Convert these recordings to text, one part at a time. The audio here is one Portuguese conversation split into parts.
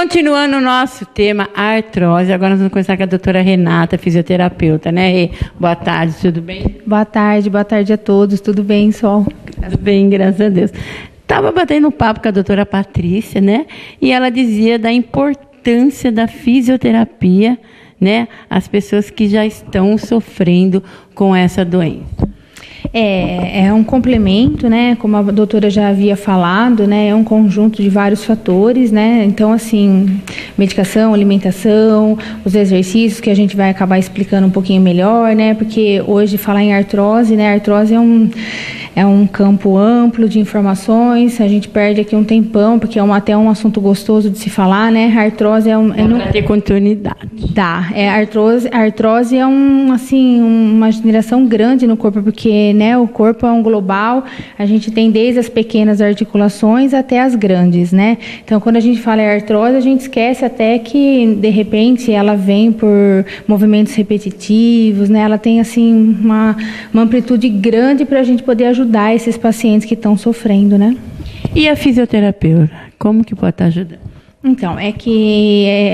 continuando o nosso tema artrose, agora nós vamos conversar com a doutora Renata, fisioterapeuta, né, Rê? Boa tarde, tudo bem? Boa tarde a todos, tudo bem, Sol? Tudo bem, graças a Deus. Estava batendo um papo com a doutora Patrícia, né, e ela dizia da importância da fisioterapia, né, às pessoas que já estão sofrendo com essa doença. É um complemento, né? Como a doutora já havia falado, né? É um conjunto de vários fatores, né? Então, assim, medicação, alimentação, os exercícios que a gente vai acabar explicando um pouquinho melhor, né? Porque hoje falar em artrose, né? Artrose é um campo amplo de informações, a gente perde aqui um tempão, porque é até um assunto gostoso de se falar, né? A artrose Para ter continuidade. A artrose é uma generação grande no corpo, porque, né, o corpo é um global, a gente tem desde as pequenas articulações até as grandes, né? Então, quando a gente fala em artrose, a gente esquece até que, de repente, ela vem por movimentos repetitivos, né? Ela tem, assim, uma amplitude grande para a gente poder ajudar esses pacientes que estão sofrendo, né? E a fisioterapeuta, como que pode estar ajudando? Então,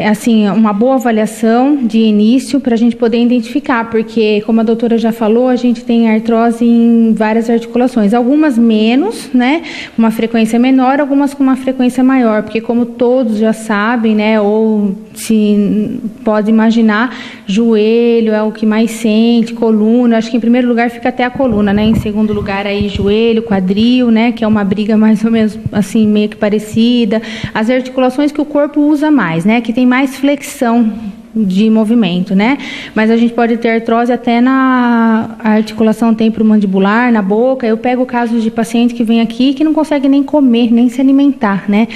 assim, uma boa avaliação de início para a gente poder identificar, porque, como a doutora já falou, a gente tem artrose em várias articulações, algumas menos, né, com uma frequência menor, algumas com uma frequência maior, porque como todos já sabem, né, ou se pode imaginar, joelho é o que mais sente, coluna, acho que em primeiro lugar fica até a coluna, né, em segundo lugar aí joelho, quadril, né, que é uma briga mais ou menos, assim, meio que parecida, as articulações que o corpo usa mais, né? Que tem mais flexão de movimento, né? Mas a gente pode ter artrose até na articulação temporomandibular, na boca. Eu pego casos de paciente que vem aqui que não consegue nem comer, nem se alimentar, né?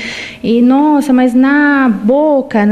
E, nossa, mas na boca,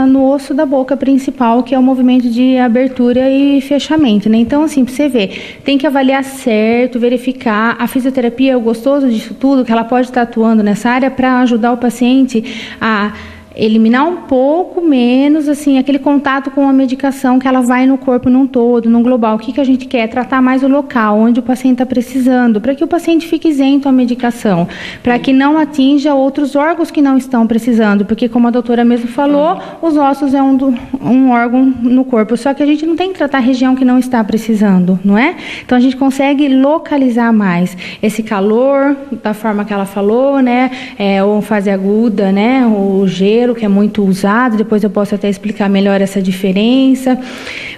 no osso da boca principal, que é o movimento de abertura e fechamento, né? Então, assim, pra você ver, tem que avaliar certo, verificar. A fisioterapia é o gostoso disso tudo, que ela pode estar atuando nessa área para ajudar o paciente a eliminar um pouco menos, assim, aquele contato com a medicação que ela vai no corpo num todo, num global. O que a gente quer? Tratar mais o local, onde o paciente está precisando, para que o paciente fique isento à medicação, para que não atinja outros órgãos que não estão precisando, porque, como a doutora mesmo falou, os ossos é um órgão no corpo, só que a gente não tem que tratar a região que não está precisando, não é? Então, a gente consegue localizar mais esse calor, da forma que ela falou, né, ou fase aguda, né, o gelo, que é muito usado, depois eu posso até explicar melhor essa diferença,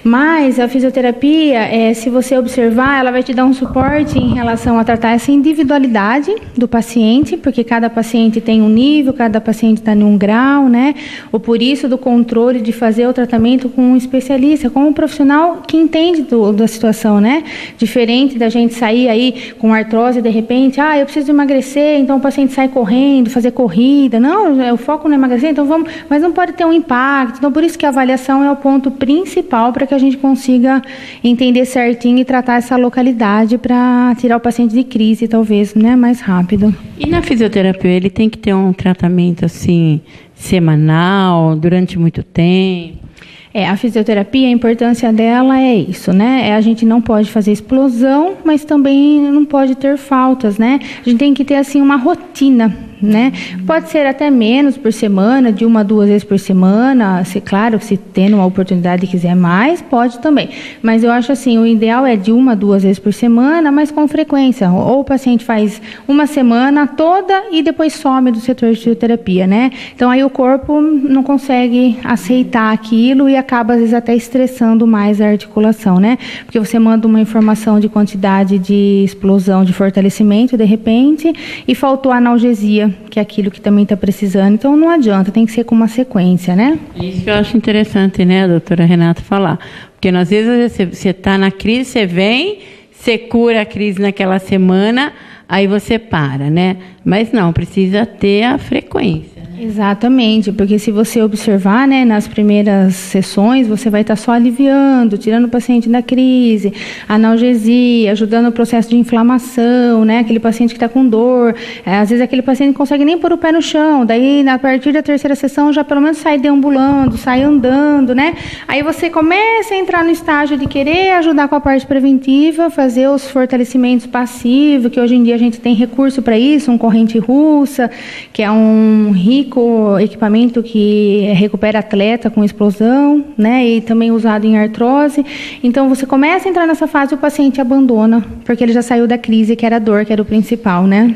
mas a fisioterapia, se você observar, ela vai te dar um suporte em relação a tratar essa individualidade do paciente, porque cada paciente tem um nível, cada paciente está em um grau, né, ou por isso do controle de fazer o tratamento com um especialista, com um profissional que entende da situação, né, diferente da gente sair aí com artrose de repente, eu preciso emagrecer, então o paciente sai correndo, fazer corrida, não, o foco não é emagrecer, então vamos, mas não pode ter um impacto. Então, por isso que a avaliação é o ponto principal para que a gente consiga entender certinho e tratar essa localidade para tirar o paciente de crise, talvez, né, mais rápido. E na fisioterapia, ele tem que ter um tratamento, assim, semanal, durante muito tempo? A fisioterapia, a importância dela é isso, né? A gente não pode fazer explosão, mas também não pode ter faltas, né? A gente tem que ter, assim, uma rotina, né? Pode ser até menos por semana, de 1 a 2 vezes por semana, claro, se tendo uma oportunidade e quiser mais, pode também. Mas eu acho assim, o ideal é de 1 a 2 vezes por semana, mas com frequência. Ou o paciente faz uma semana toda e depois some do setor de fisioterapia, né? Então aí o corpo não consegue aceitar aquilo e acaba às vezes até estressando mais a articulação, né? Porque você manda uma informação de quantidade de explosão, de fortalecimento, de repente, e faltou analgesia, que é aquilo que também está precisando. Então, não adianta, tem que ser com uma sequência, né? Isso que eu acho interessante, né, a doutora Renata falar. Porque, às vezes, você está na crise, você vem, você cura a crise naquela semana, aí você para, né? Mas não, precisa ter a frequência. Exatamente, porque se você observar, né, nas primeiras sessões, você vai estar só aliviando, tirando o paciente da crise, analgesia, ajudando o processo de inflamação, né, aquele paciente que está com dor, às vezes aquele paciente não consegue nem pôr o pé no chão, daí a partir da terceira sessão já pelo menos sai deambulando, sai andando, né, aí você começa a entrar no estágio de querer ajudar com a parte preventiva, fazer os fortalecimentos passivos, que hoje em dia a gente tem recurso para isso, corrente russa, que é um rico Zico, equipamento que recupera atleta com explosão, né? E também usado em artrose. Então, você começa a entrar nessa fase e o paciente abandona, porque ele já saiu da crise, que era a dor, que era o principal, né?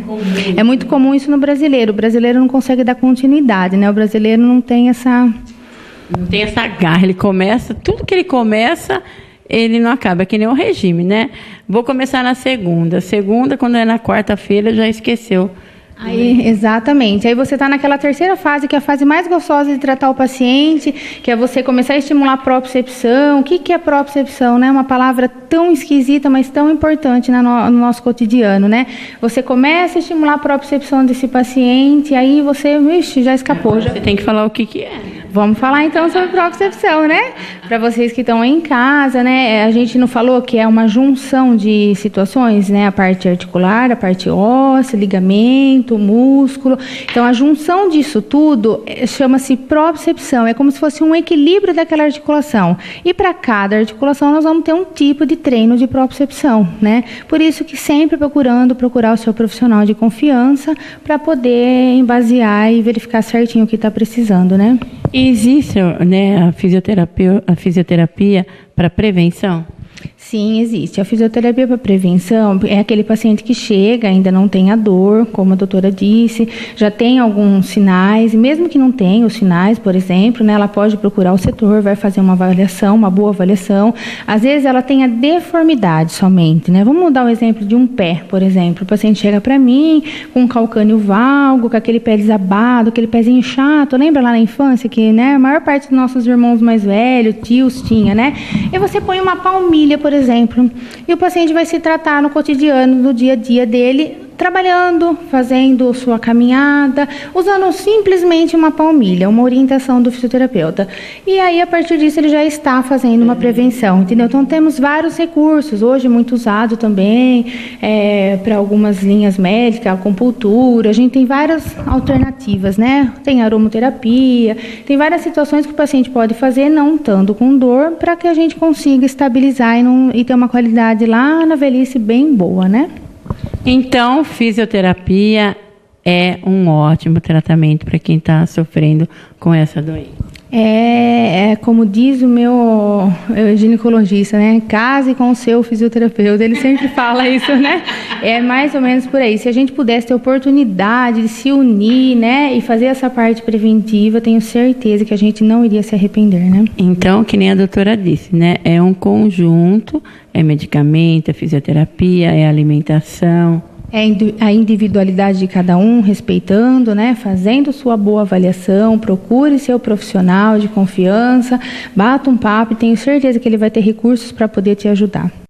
É muito comum isso no brasileiro. O brasileiro não consegue dar continuidade, né? O brasileiro não tem essa garra. Ele começa, tudo que ele começa, ele não acaba, é que nem o regime, né? Vou começar na segunda. Segunda, quando é na quarta-feira, já esqueceu. Aí, exatamente. Aí você está naquela terceira fase, que é a fase mais gostosa de tratar o paciente, que é você começar a estimular a propriocepção. O que é propriocepção, né? Uma palavra tão esquisita, mas tão importante no nosso cotidiano, né? Você começa a estimular a propriocepção desse paciente, aí você, já escapou. Você tem que falar o que é. Vamos falar então sobre propriocepção, né? Para vocês que estão aí em casa, né? A gente não falou que é uma junção de situações, né? A parte articular, a parte óssea, ligamento, músculo. Então, a junção disso tudo chama-se propriocepção. É como se fosse um equilíbrio daquela articulação. E para cada articulação, nós vamos ter um tipo de treino de propriocepção, né? Por isso que sempre procurar o seu profissional de confiança para poder embasear e verificar certinho o que está precisando, né? E existe, né, a fisioterapia para prevenção? Sim, existe. A fisioterapia para prevenção é aquele paciente que chega, ainda não tem a dor, como a doutora disse, já tem alguns sinais, e mesmo que não tenha os sinais, por exemplo, né, ela pode procurar o setor, vai fazer uma avaliação, uma boa avaliação. Às vezes ela tem a deformidade somente, né? Vamos dar o exemplo de um pé, por exemplo. O paciente chega para mim com um calcâneo valgo, com aquele pé desabado, aquele pezinho chato. Lembra lá na infância que, né, a maior parte dos nossos irmãos mais velhos, tios, tinha, né? E você põe uma palmilha, por exemplo, e o paciente vai se tratar no cotidiano, no dia a dia dele, trabalhando, fazendo sua caminhada, usando simplesmente uma palmilha, uma orientação do fisioterapeuta. E aí, a partir disso, ele já está fazendo uma prevenção, entendeu? Então, temos vários recursos, hoje muito usado também, para algumas linhas médicas, acupuntura, a gente tem várias alternativas, né? Tem aromaterapia, tem várias situações que o paciente pode fazer, não estando com dor, para que a gente consiga estabilizar e ter uma qualidade lá na velhice bem boa, né? Então, fisioterapia é um ótimo tratamento para quem está sofrendo com essa doença. Como diz o meu ginecologista, né? Case com o seu fisioterapeuta. Ele sempre fala isso, né? É mais ou menos por aí. Se a gente pudesse ter oportunidade de se unir, né? E fazer essa parte preventiva, tenho certeza que a gente não iria se arrepender, né? Então, que nem a doutora disse, né? É um conjunto, é medicamento, é fisioterapia, é alimentação. É a individualidade de cada um, respeitando, né? Fazendo sua boa avaliação, procure seu profissional de confiança, bata um papo e tenho certeza que ele vai ter recursos para poder te ajudar.